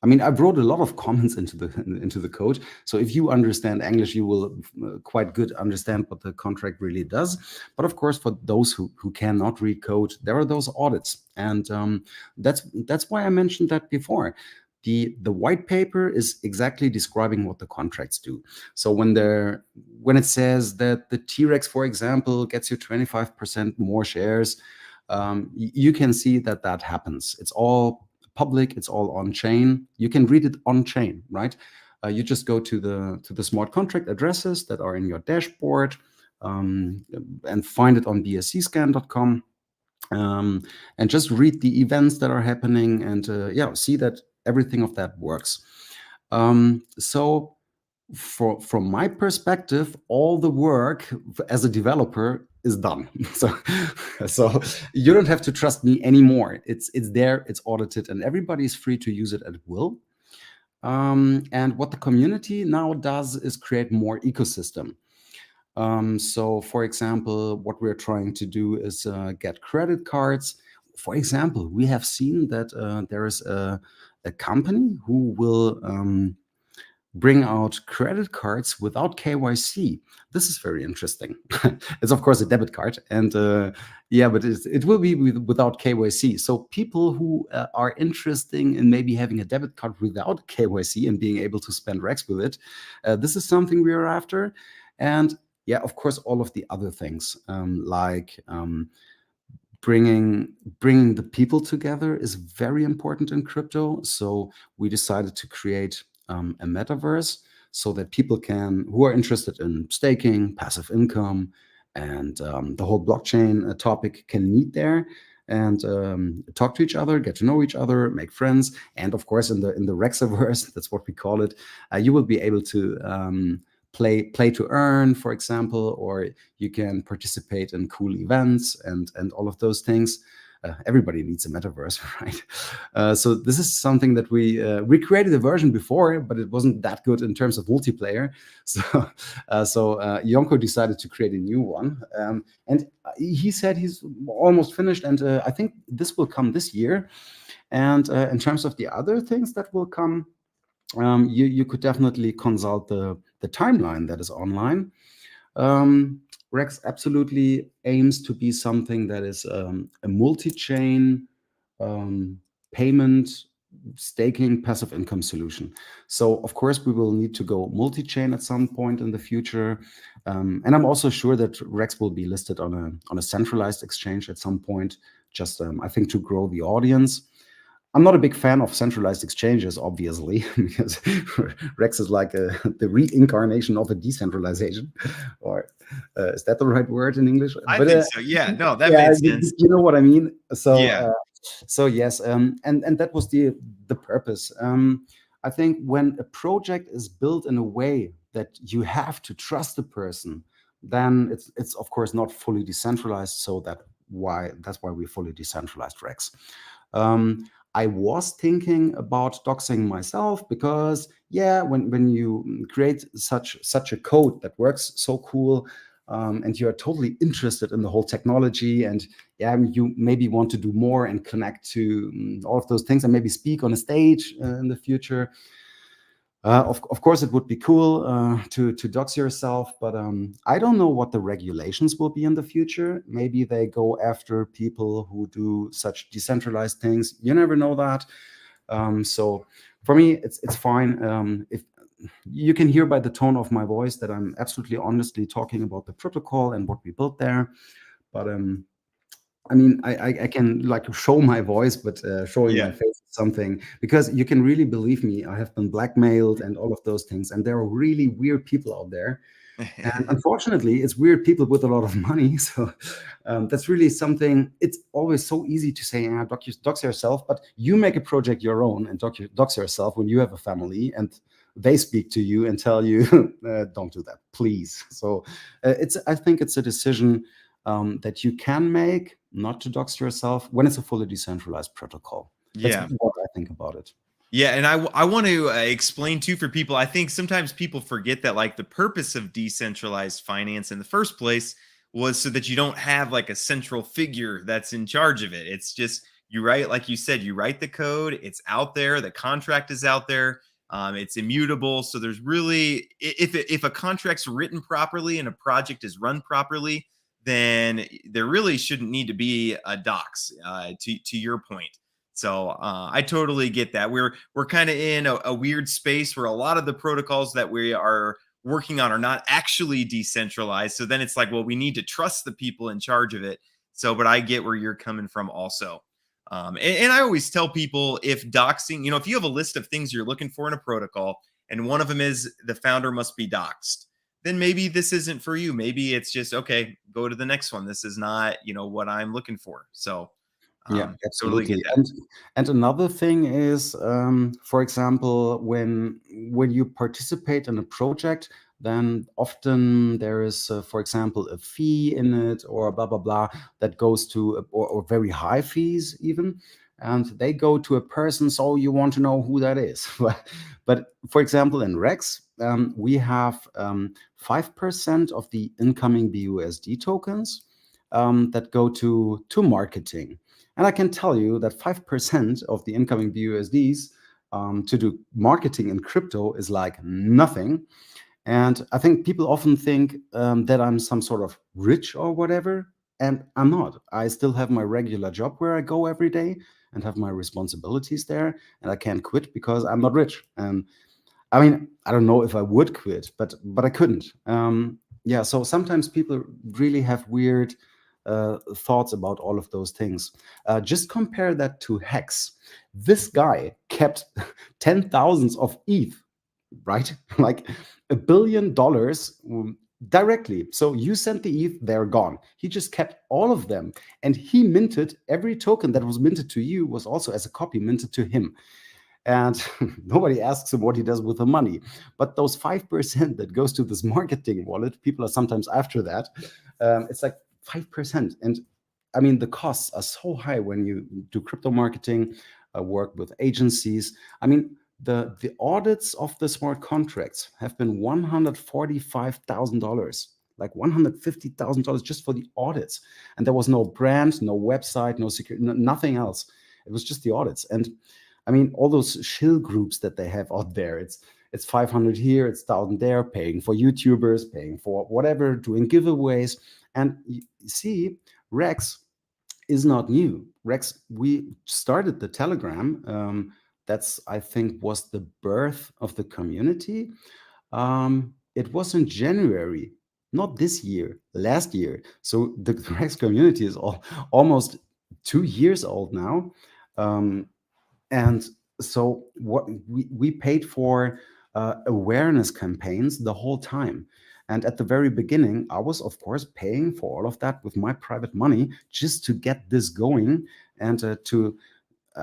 I mean, I wrote a lot of comments into the code. So if you understand English, you will quite good understand what the contract really does. But of course, for those who cannot read code, there are those audits, and that's why I mentioned that before. The white paper is exactly describing what the contracts do. So when it says that the T-Rex, for example, gets you 25% more shares, you can see that happens. It's all public, it's all on chain. You can read it on chain, right? You just go to the smart contract addresses that are in your dashboard, and find it on bscscan.com. And just read the events that are happening, and yeah, see that everything of that works. So from my perspective, all the work as a developer is done. So you don't have to trust me anymore. It's there, it's audited, and everybody's free to use it at will. And what the community now does is create more ecosystem. So, for example, what we're trying to do is get credit cards. For example, we have seen that there is a company who will bring out credit cards without KYC. This is very interesting. It's of course a debit card, and yeah, but it will be without KYC. So people who are interested in maybe having a debit card without KYC and being able to spend Rex with it, this is something we are after. And yeah, of course, all of the other things, like bringing the people together is very important in crypto. So we decided to create a metaverse so that people who are interested in staking, passive income, and the whole blockchain topic can meet there and talk to each other, get to know each other, make friends. And of course, in the Rexiverse, that's what we call it, you will be able to play to earn, for example, or you can participate in cool events and all of those things. Everybody needs a metaverse, right? So this is something that we created a version before, but it wasn't that good in terms of multiplayer. So Yonko decided to create a new one, and he said he's almost finished, and I think this will come this year. And in terms of the other things that will come, you could definitely consult the timeline that is online. Rex absolutely aims to be something that is a multi-chain payment staking passive income solution. So of course we will need to go multi-chain at some point in the future, and I'm also sure that Rex will be listed on a centralized exchange at some point. Just I think to grow the audience. I'm not a big fan of centralized exchanges, obviously, because Rex is like the reincarnation of a decentralization. Or is that the right word in English? I But think so. Yeah, no, that yeah, made sense. you know what I mean. So Yeah. so yes, and that was the purpose. I think when a project is built in a way that you have to trust the person, then it's of course not fully decentralized. So that's why we fully decentralized Rex. Um, I was thinking about doxing myself because yeah, when you create such a code that works so cool, and you are totally interested in the whole technology, and yeah, you maybe want to do more and connect to all of those things, and maybe speak on a stage in the future. Of course, it would be cool to dox yourself, but I don't know what the regulations will be in the future. Maybe they go after people who do such decentralized things. You never know that. So for me, it's fine. If you can hear by the tone of my voice that I'm absolutely honestly talking about the protocol and what we built there. But I mean, I can like show my voice, but showing my Yeah. face is something, because you can really believe me. I have been blackmailed and all of those things, and there are really weird people out there. And unfortunately, it's weird people with a lot of money. So that's really something. It's always so easy to say, dox yourself, but you make a project your own and dox yourself when you have a family and they speak to you and tell you, don't do that, please. So I think it's a decision that you can make not to dox yourself when it's a fully decentralized protocol. That's Yeah. what I think about it. Yeah, and I want to explain too for people. I think sometimes people forget that like the purpose of decentralized finance in the first place was so that you don't have like a central figure that's in charge of it. It's just you write, like you said, you write the code. It's out there. The contract is out there. It's immutable. So there's really, if a contract's written properly and a project is run properly, then there really shouldn't need to be a docs. To your point. So I totally get that. We're kind of in a weird space where a lot of the protocols that we are working on are not actually decentralized. So then it's like, well, we need to trust the people in charge of it. So, but I get where you're coming from also. And I always tell people if doxing, if you have a list of things you're looking for in a protocol, and one of them is the founder must be doxed, then maybe this isn't for you. Maybe it's just okay, go to the next one. This is not, what I'm looking for. So Yeah, totally get absolutely. that. And another thing is, for example, when you participate in a project, then often there is, for example, a fee in it or blah blah blah that goes to or very high fees even, and they go to a person. So you want to know who that is. But for example, in Rex, we have 5% of the incoming BUSD tokens that go to marketing. And I can tell you that 5% of the incoming BUSDs to do marketing in crypto is like nothing. And I think people often think that I'm some sort of rich or whatever. And I'm not. I still have my regular job where I go every day and have my responsibilities there. And I can't quit because I'm not rich. And I mean, I don't know if I would quit, but I couldn't. Yeah, so sometimes people really have weird thoughts about all of those things. Just compare that to Hex. This guy kept 10,000s of ETH, right? Like $1 billion directly. So you sent the ETH, they're gone. He just kept all of them, and he minted every token that was minted to you was also as a copy minted to him. And nobody asks him what he does with the money. But those 5% that goes to this marketing wallet, people are sometimes after that. It's like 5%. And I mean, the costs are so high when you do crypto marketing, work with agencies. I mean, the audits of the smart contracts have been $145,000, like $150,000 just for the audits. And there was no brand, no website, no security, nothing else. It was just the audits. And I mean, all those shill groups that they have out there, it's 500 here, it's 1,000 there, paying for YouTubers, paying for whatever, doing giveaways. And you see, Rex is not new. Rex, we started the Telegram that's, I think, was the birth of the community. It was in January, not this year, last year. So the Rex community is almost 2 years old now. Um, and so what we paid for awareness campaigns the whole time. And at the very beginning, I was, of course, paying for all of that with my private money just to get this going and to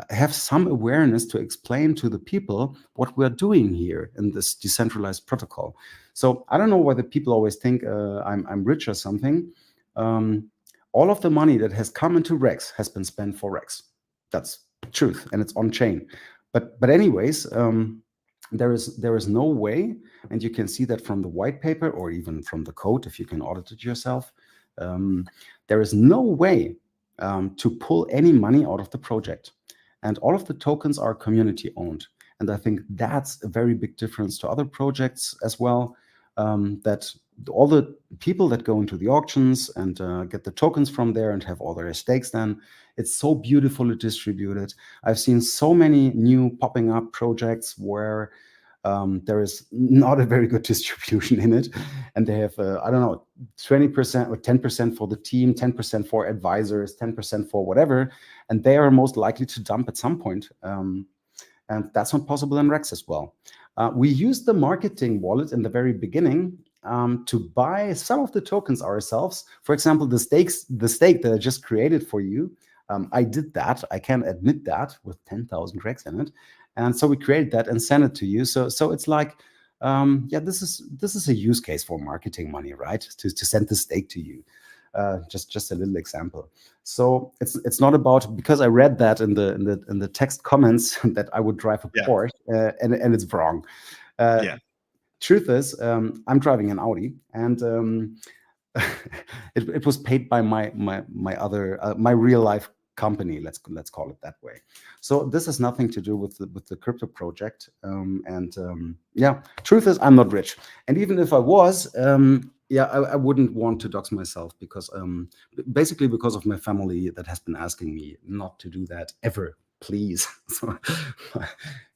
have some awareness to explain to the people what we're doing here in this decentralized protocol. So I don't know whether people always think I'm rich or something. Um, all of the money that has come into Rex has been spent for Rex. That's truth, and it's on chain. But anyways, there is no way, and you can see that from the white paper or even from the code if you can audit it yourself. There is no way to pull any money out of the project. And all of the tokens are community owned. And I think that's a very big difference to other projects as well. That all the people that go into the auctions and get the tokens from there and have all their stakes, then it's so beautifully distributed. I've seen so many new popping up projects where there is not a very good distribution in it, and they have I don't know, 20% or 10% for the team, 10% for advisors, 10% for whatever, and they are most likely to dump at some point. And that's not possible in Rex as well. We used the marketing wallet in the very beginning to buy some of the tokens ourselves. For example, the stake that I just created for you. I did that. I can admit that with 10,000 Rex in it. And so we created that and sent it to you. So it's like, yeah, this is a use case for marketing money, right? To send the stake to you. Just a little example. So it's not about, because I read that in the text comments that I would drive a Yeah. Porsche, and it's wrong. Yeah. Truth is, I'm driving an Audi, and it was paid by my other my real life company. Let's call it that way. So this has nothing to do with the crypto project. Yeah, truth is, I'm not rich, and even if I was, yeah, I wouldn't want to dox myself because basically because of my family that has been asking me not to do that ever, please. So,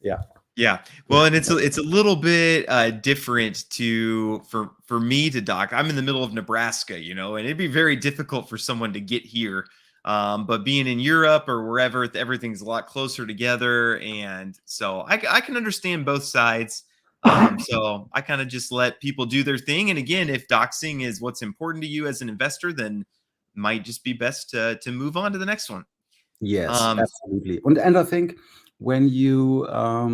yeah. Yeah. Well, and it's a little bit different for me to dock. I'm in the middle of Nebraska, and it'd be very difficult for someone to get here. But being in Europe or wherever, everything's a lot closer together, and so I can understand both sides. So I kind of just let people do their thing. And again, if doxing is what's important to you as an investor, then it might just be best to move on to the next one. Yes, absolutely. And I think when you are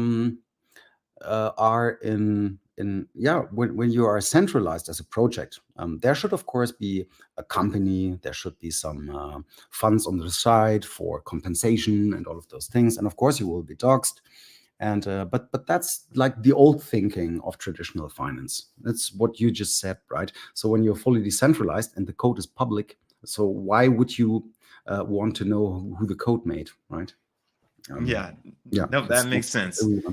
yeah, when you are centralized as a project, there should of course be a company, there should be some funds on the side for compensation and all of those things, and of course you will be doxed. And but that's like the old thinking of traditional finance. That's what you just said, right? So when you're fully decentralized and the code is public, so why would you want to know who the code made, right? Yeah. Yeah, No, that makes that's sense.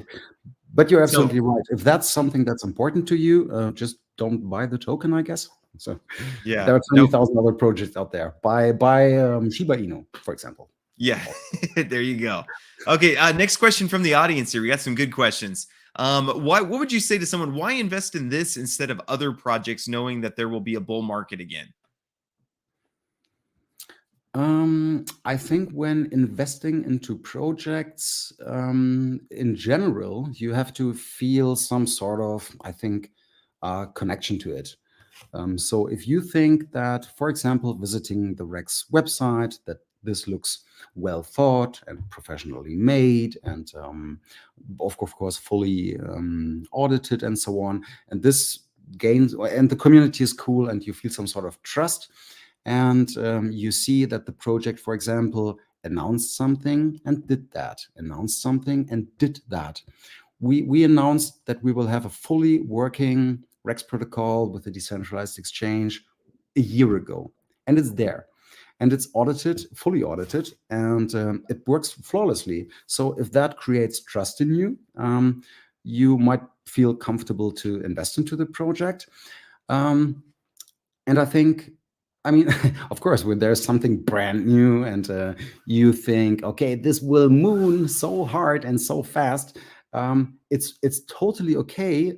but you're So absolutely right. If that's something that's important to you, just don't buy the token, I guess. So yeah. there are No. 20,000 other projects out there. Buy Shiba Inu, for example. Yeah. There you go. Okay. Next question from the audience here. We got some good questions. What would you say to someone? Why invest in this instead of other projects, knowing that there will be a bull market again? I think when investing into projects, in general, you have to feel some sort of, I think, connection to it. So if you think that, for example, visiting the Rex website, that this looks well thought and professionally made, and of course fully audited and so on, and this gains, and the community is cool, and you feel some sort of trust, and you see that the project, for example, announced something and did that, announced something and did that. We announced that we will have a fully working Rex protocol with a decentralized exchange a year ago, and it's there, and it's audited, fully audited, and it works flawlessly. So if that creates trust in you, you might feel comfortable to invest into the project. And I think I mean, of course, when there's something brand new and you think, okay, this will moon so hard and so fast, it's totally okay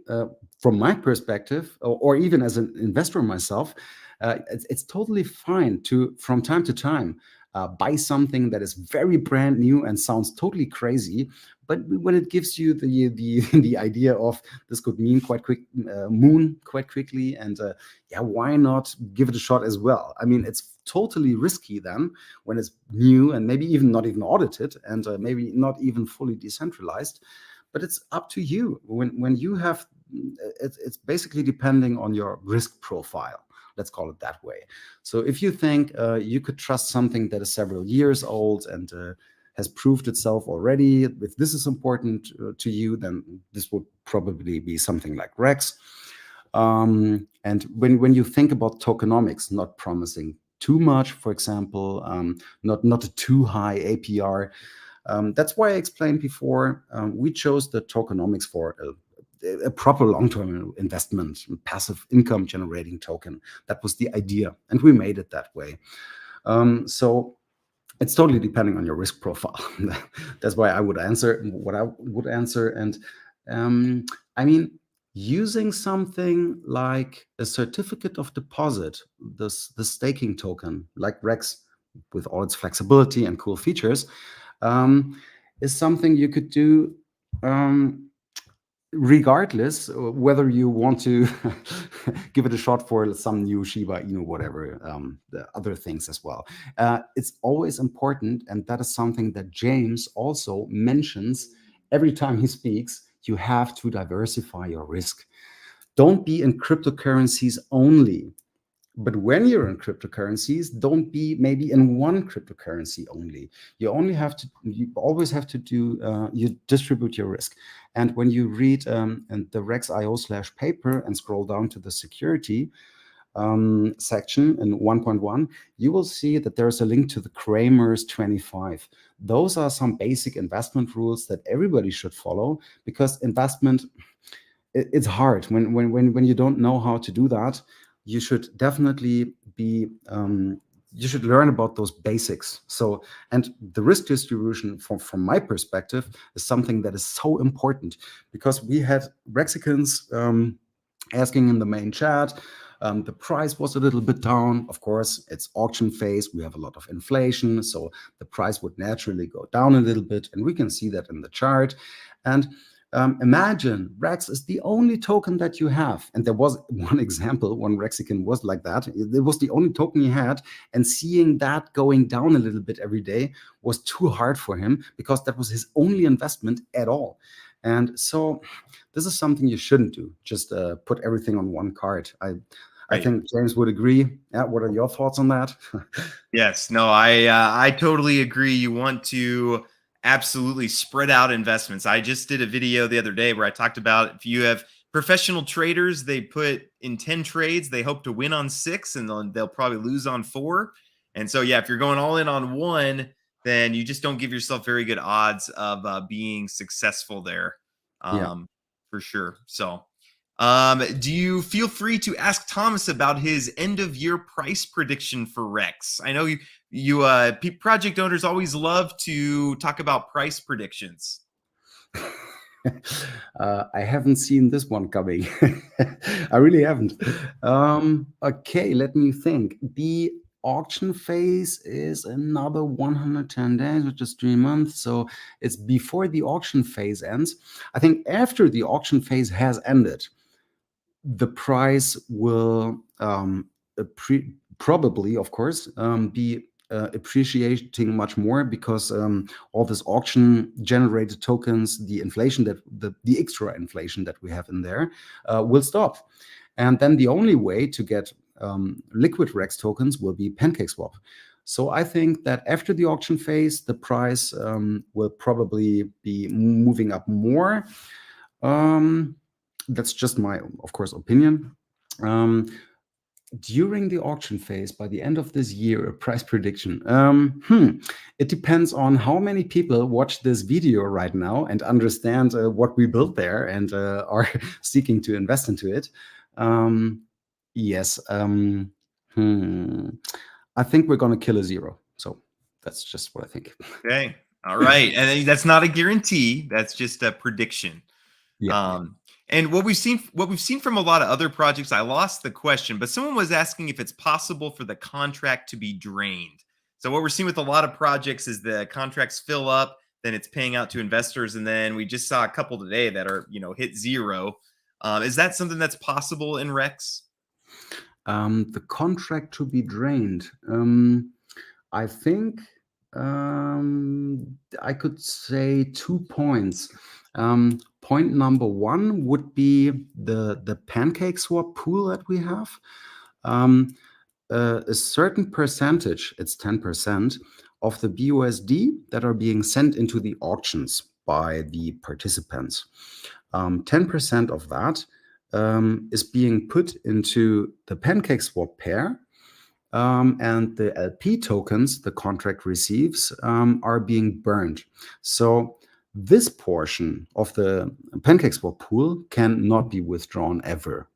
from my perspective, or even as an investor myself. It's totally fine to, from time to time, buy something that is very brand new and sounds totally crazy, but when it gives you the the idea of this could mean quite quick moon quite quickly, and yeah, why not give it a shot as well? I mean, it's totally risky then when it's new and maybe even not even audited, and maybe not even fully decentralized. But it's up to you when you have. It's basically depending on your risk profile. Let's call it that way. So if you think you could trust something that is several years old and has proved itself already, if this is important to you, then this would probably be something like Rex. And when you think about tokenomics, not promising too much, for example, not a too high APR. That's why I explained before, we chose the tokenomics for a proper long-term investment, passive income generating token. That was the idea, and we made it that way. So it's totally depending on your risk profile. That's why I would answer what I would answer. And I mean, using something like a certificate of deposit, the staking token, like Rex, with all its flexibility and cool features, is something you could do regardless whether you want to give it a shot for some new Shiba Inu, whatever, the other things as well. It's always important, and that is something that James also mentions every time he speaks. You have to diversify your risk. Don't be in cryptocurrencies only. But when you're in cryptocurrencies, don't be maybe in one cryptocurrency only. You always have to do, you distribute your risk. And when you read and the rex.io/paper and scroll down to the security section in 1.1, you will see that there's a link to the Kramer's 25. Those are some basic investment rules that everybody should follow, because investment, it's hard when you don't know how to do that. You should definitely be you should learn about those basics. So, and the risk distribution from my perspective is something that is so important, because we had Rexicans asking in the main chat. The price was a little bit down. Of course, it's auction phase. We have a lot of inflation, so the price would naturally go down a little bit, and we can see that in the chart. And imagine Rex is the only token that you have. And there was one example, one Rexican was like that. It was the only token he had. And seeing that going down a little bit every day was too hard for him, because that was his only investment at all. And so this is something you shouldn't do. Just put everything on one card. I think James would agree. Yeah, what are your thoughts on that? Yes, no, I totally agree. You want to absolutely spread out investments. I just did a video the other day where I talked about, if you have professional traders, they put in 10 trades, they hope to win on 6, and they'll probably lose on 4. And so, yeah, if you're going all in on one, then you just don't give yourself very good odds of being successful there, Yeah. for sure. So, do you feel free to ask Thomas about his end of year price prediction for Rex? I know you project owners always love to talk about price predictions. I haven't seen this one coming. I really haven't. Okay, let me think. The auction phase is another 110 days, which is 3 months. So it's before the auction phase ends. I think after the auction phase has ended, the price will probably, of course, be appreciating much more, because all this auction generated tokens, the inflation that the extra inflation that we have in there will stop. And then the only way to get liquid Rex tokens will be PancakeSwap. So I think that after the auction phase, the price will probably be moving up more. That's just my, of course, opinion. During the auction phase, by the end of this year, a price prediction. It depends on how many people watch this video right now and understand what we built there and are seeking to invest into it. Yes. I think we're going to kill a zero. So that's just what I think. Okay. All right. And that's not a guarantee. That's just a prediction. Yeah. And what we've seen from a lot of other projects, I lost the question, but someone was asking if it's possible for the contract to be drained. So what we're seeing with a lot of projects is the contracts fill up, then it's paying out to investors, and then we just saw a couple today that are hit zero. Is that something that's possible in Rex? The contract to be drained. I think I could say 2 points. Point number one would be the pancake swap pool that we have. A certain percentage, it's 10%, of the BUSD that are being sent into the auctions by the participants. 10% of that is being put into the pancake swap pair. And the LP tokens the contract receives are being burned. So this portion of the pancake swap pool cannot be withdrawn ever.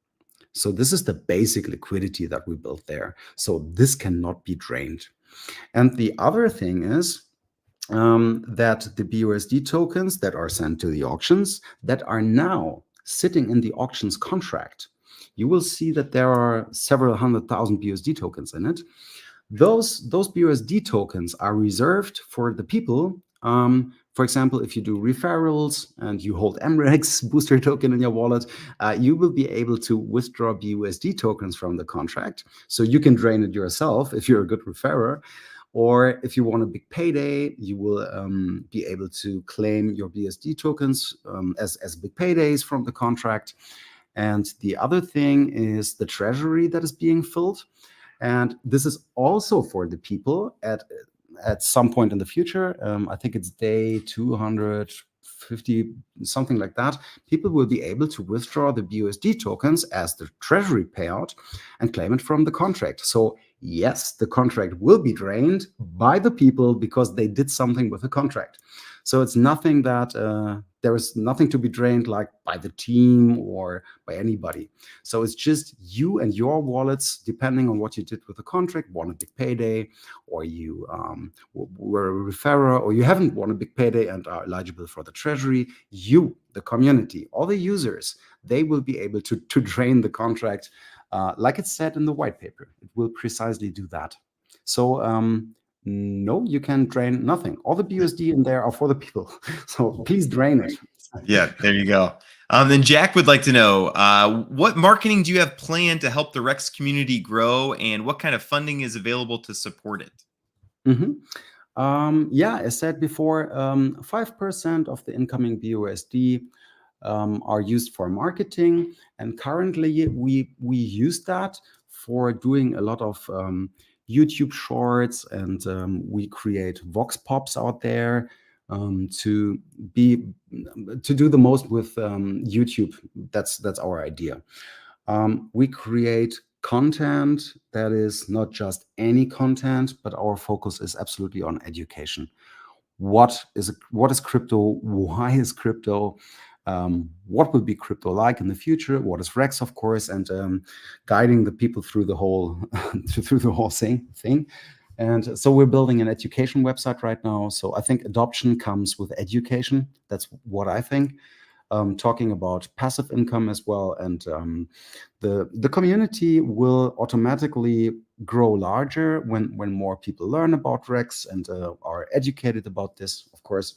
So this is the basic liquidity that we built there. So this cannot be drained. And the other thing is that the BUSD tokens that are sent to the auctions that are now sitting in the auctions contract, you will see that there are several 100,000 BUSD tokens in it. Those BUSD tokens are reserved for the people. For example, if you do referrals and you hold MREX booster token in your wallet, you will be able to withdraw BUSD tokens from the contract. So you can drain it yourself if you're a good referrer. Or if you want a big payday, you will be able to claim your BUSD tokens as big paydays from the contract. And the other thing is the treasury that is being filled. And this is also for the people at some point in the future. I think it's day 250, something like that. People will be able to withdraw the BUSD tokens as the treasury payout and claim it from the contract. So yes, the contract will be drained by the people because they did something with the contract. So it's nothing that there is nothing to be drained like by the team or by anybody. So it's just you and your wallets, depending on what you did with the contract, won a big payday, or you were a referrer, or you haven't won a big payday and are eligible for the treasury. You, the community, all the users, they will be able to drain the contract. Like it said in the white paper, it will precisely do that. So no, you can drain nothing. All the BUSD in there are for the people. So please drain it. Yeah, there you go. Then Jack would like to know, what marketing do you have planned to help the Rex community grow, and what kind of funding is available to support it? Yeah, as said before, 5% of the incoming BUSD are used for marketing. And currently we use that for doing a lot of YouTube shorts, and we create vox pops out there to do the most with YouTube. That's our idea. We create content that is not just any content, but our focus is absolutely on education. What is crypto? Why is crypto? What will be crypto like in the future? What is Rex, of course, and guiding the people through the whole thing. And so we're building an education website right now. So I think adoption comes with education. That's what I think. Talking about passive income as well, and the community will automatically grow larger when more people learn about Rex and are educated about this, of course.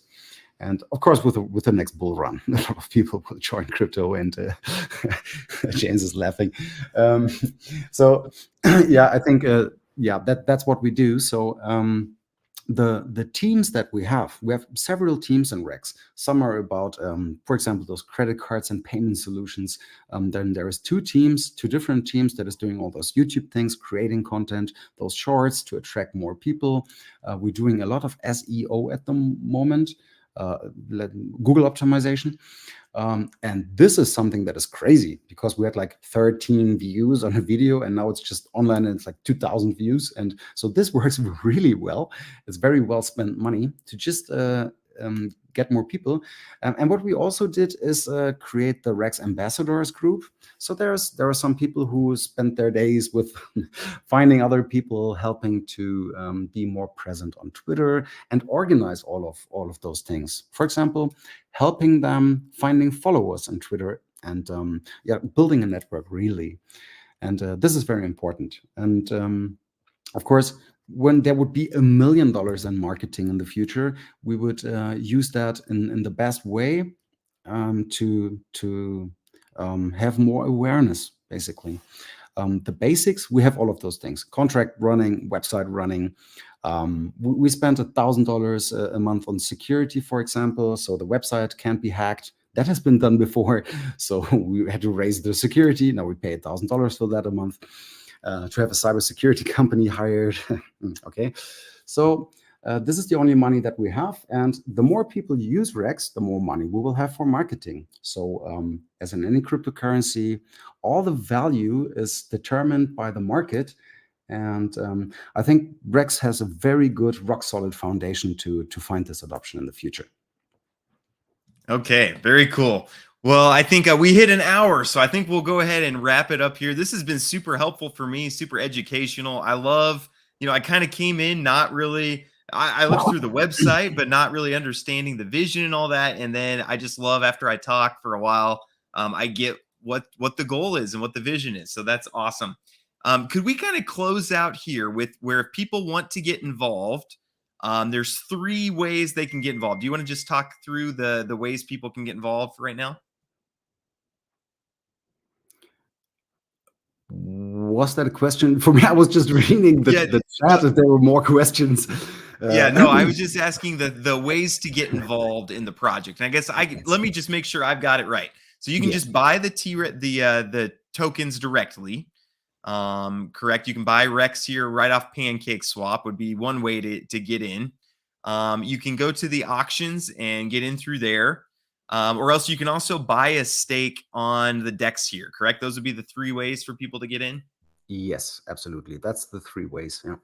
And of course, with the next bull run, a lot of people will join crypto, and James is laughing. So yeah, I think that's what we do. So the teams that we have several teams in Rex. Some are about, for example, those credit cards and payment solutions. Then there is two different teams that is doing all those YouTube things, creating content, those shorts to attract more people. We're doing a lot of SEO at the moment. Google optimization. And this is something that is crazy because we had like 13 views on a video, and now it's just online and it's like 2,000 views. And so this works really well. It's very well spent money to just get more people. And what we also did is create the Rex Ambassadors group. So there are some people who spend their days with finding other people, helping to be more present on Twitter and organize all of those things. For example, helping them finding followers on Twitter and yeah, building a network really. And this is very important. And of course, when there would be $1 million in marketing in the future, we would use that in the best way to have more awareness, basically. The basics, we have all of those things: contract running, website running. We spent $1,000 a month on security, for example, so the website can't be hacked. That has been done before, so we had to raise the security. Now we pay $1,000 for that a month to have a cybersecurity company hired. Okay, so this is the only money that we have, and the more people use Rex, the more money we will have for marketing. So as in any cryptocurrency, all the value is determined by the market. And I think Rex has a very good, rock solid foundation to find this adoption in the future. Okay, very cool. Well, I think we hit an hour, so I think we'll go ahead and wrap it up here. This has been super helpful for me, super educational. I love, I kind of came in not really, I looked through the website, but not really understanding the vision and all that. And then I just love, after I talk for a while, I get what the goal is and what the vision is. So that's awesome. Could we kind of close out here with where if people want to get involved, there's 3 ways they can get involved. Do you want to just talk through the ways people can get involved right now? Was that a question for me? I was just reading the chat if there were more questions. Yeah, no, I was just asking the ways to get involved in the project. And I guess let me just make sure I've got it right. So you can just buy the tokens directly. Correct. You can buy Rex here right off PancakeSwap would be one way to get in. You can go to the auctions and get in through there. Or else you can also buy a stake on the DEX here, correct? Those would be the 3 ways for people to get in? Yes, absolutely. That's the 3 ways. Yeah.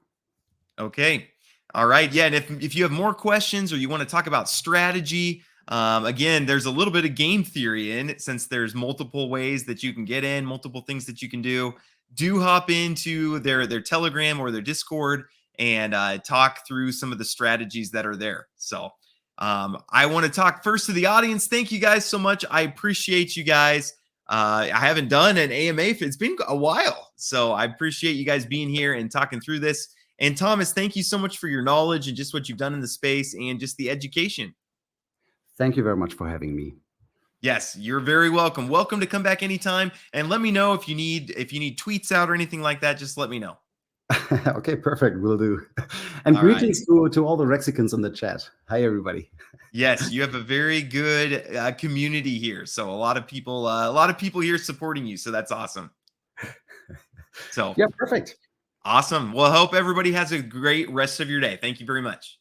Okay. All right. Yeah. And if you have more questions or you want to talk about strategy, again, there's a little bit of game theory in it, since there's multiple ways that you can get in, multiple things that you can do. Do hop into their Telegram or their Discord and talk through some of the strategies that are there. So I want to talk first to the audience. Thank you guys so much. I appreciate you guys. I haven't done an AMA. It's been a while. So I appreciate you guys being here and talking through this. And Thomas, thank you so much for your knowledge and just what you've done in the space and just the education. Thank you very much for having me. Yes, you're very welcome. Welcome to come back anytime. And let me know if you need tweets out or anything like that. Just let me know. Okay, perfect. Will do. And all greetings to all the Rexicans in the chat. Hi, everybody. Yes, you have a very good community here. So a lot of people here supporting you. So that's awesome. So yeah, perfect. Awesome. Well, I hope everybody has a great rest of your day. Thank you very much.